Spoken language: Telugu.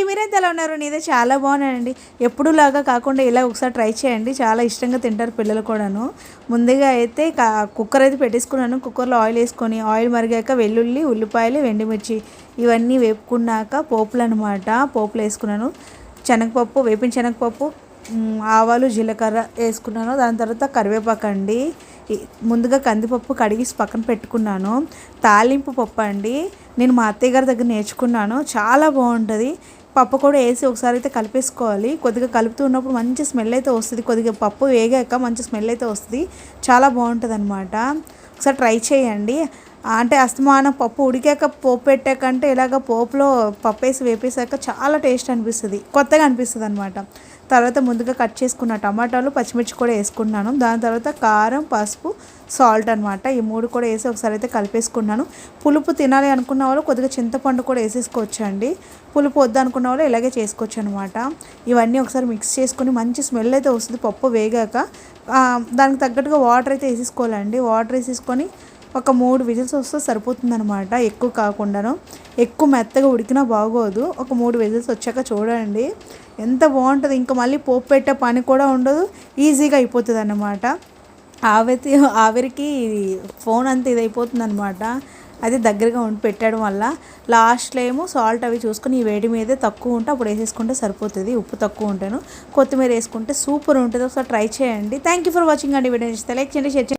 అండి, మీరైతే ఎలా ఉన్నారు? నేనైతే చాలా బాగున్నానండి. ఎప్పుడులాగా కాకుండా ఇలా ఒకసారి ట్రై చేయండి, చాలా ఇష్టంగా తింటారు పిల్లలు కూడాను. ముందుగా అయితే కుక్కర్ అయితే పెట్టేసుకున్నాను. కుక్కర్లో ఆయిల్ వేసుకొని ఆయిల్ మరిగాక వెల్లుల్లి, ఉల్లిపాయలు, ఎండుమిర్చి ఇవన్నీ వేపుకున్నాక పోపులు అనమాట, పోపులు వేసుకున్నాను. శనగపప్పు, వేపిన శనగపప్పు, ఆవాలు, జీలకర్ర వేసుకున్నాను. దాని తర్వాత కరివేపాకు అండి. ముందుగా కందిపప్పు కడిగి పక్కన పెట్టుకున్నాను. తాలింపు పప్పు అండి, నేను మా అత్తయ్య గారి దగ్గర నేర్చుకున్నాను, చాలా బాగుంటుంది. పప్పు కూడా వేసి ఒకసారి అయితే కలిపేసుకోవాలి. కొద్దిగా కలుపుతూ ఉన్నప్పుడు మంచి స్మెల్ అయితే వస్తుంది. కొద్దిగా పప్పు వేగాక మంచి స్మెల్ అయితే వస్తుంది, చాలా బాగుంటుంది అనమాట. ఒకసారి ట్రై చేయండి. అంటే అస్తమానం పప్పు ఉడికాక పోపు పెట్టాకంటే ఇలాగ పోపులో పప్పు వేసి వేపేసాక చాలా టేస్ట్ అనిపిస్తుంది, కొత్తగా అనిపిస్తుంది అనమాట. తర్వాత ముందుగా కట్ చేసుకున్న టమాటాలు, పచ్చిమిర్చి కూడా వేసుకున్నాను. దాని తర్వాత కారం, పసుపు, సాల్ట్ అనమాట, ఈ మూడు కూడా వేసి ఒకసారి అయితే కలిపేసుకున్నాను. పులుపు తినాలి అనుకున్న వాళ్ళు కొద్దిగా చింతపండు కూడా వేసేసుకోవచ్చు అండి. పులుపు వద్దు అనుకున్న వాళ్ళు ఇలాగే చేసుకోవచ్చు అనమాట. ఇవన్నీ ఒకసారి మిక్స్ చేసుకుని మంచి స్మెల్ అయితే వస్తుంది పప్పు వేగాక. దానికి తగ్గట్టుగా వాటర్ అయితే వేసేసుకోవాలండి. వాటర్ వేసేసుకొని ఒక 3 విజిల్స్ వస్తే సరిపోతుంది అనమాట, ఎక్కువ కాకుండాను. ఎక్కువ మెత్తగా ఉడికినా బాగోదు. ఒక 3 విజిల్స్ వచ్చాక చూడండి ఎంత బాగుంటుంది. ఇంకా మళ్ళీ పోపు పెట్టే పని కూడా ఉండదు, ఈజీగా అయిపోతుంది అన్నమాట. ఆవిరికి ఫోన్ అంతా ఇది అయిపోతుంది అనమాట, అది దగ్గరగా ఉండి పెట్టడం వల్ల. లాస్ట్లో ఏమో సాల్ట్ అవి చూసుకొని ఈ వేడి మీదే తక్కువ ఉంటే అప్పుడు వేసేసుకుంటే సరిపోతుంది. ఉప్పు తక్కువ ఉంటాను, కొత్తిమీర వేసుకుంటే సూపర్ ఉంటుంది. ఒకసారి ట్రై చేయండి. థ్యాంక్ యూ ఫర్ వాచింగ్ అండి. వీడియో నచ్చితే లైక్ చేయండి, షేర్ చేయండి.